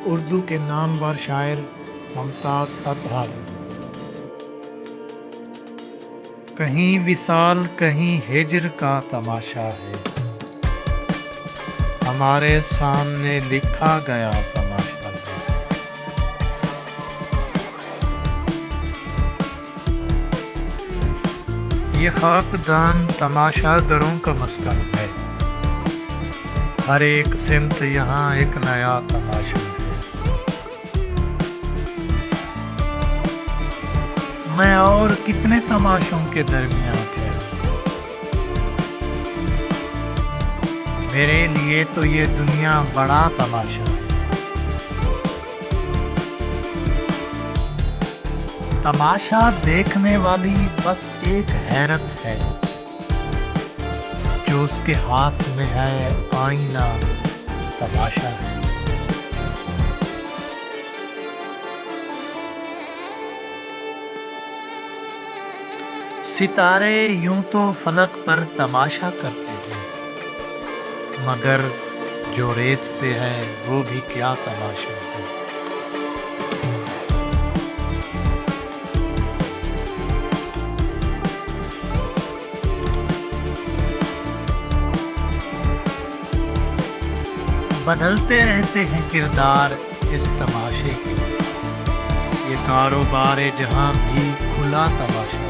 اردو کے نامور شاعر ممتاز اطہر۔ کہیں وصال کہیں ہجر کا تماشا ہے، ہمارے سامنے لکھا گیا تماشا ہے۔ یہ خاکدان تماشا گروں کا مسکن ہے، ہر ایک سمت یہاں ایک نیا تماشا ہے۔ میں اور کتنے تماشوں کے درمیان ٹھہروں، میرے لیے تو یہ دنیا بڑا تماشا ہے۔ تماشا دیکھنے والی بس ایک حیرت ہے، جو اس کے ہاتھ میں ہے آئینہ تماشا ہے۔ ستارے یوں تو فلک پر تماشا کرتے ہیں، مگر جو ریت پہ ہے وہ بھی کیا تماشا ہے۔ بدلتے رہتے ہیں کردار اس تماشے کے، یہ کاروبار جہاں بھی کھلا تماشا ہے۔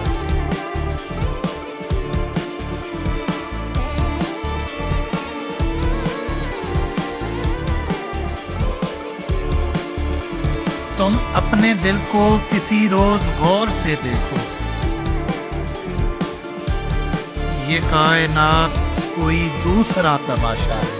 تم اپنے دل کو کسی روز غور سے دیکھو، یہ کائنات کوئی دوسرا تماشا ہے۔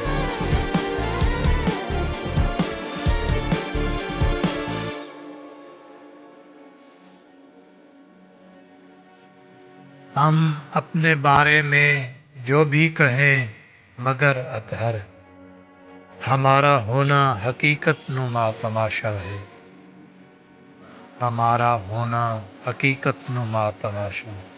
ہم اپنے بارے میں جو بھی کہیں، مگر اطہر ہمارا ہونا حقیقت نما تماشا ہے، ہمارا ہونا حقیقت نما تماشا ہے۔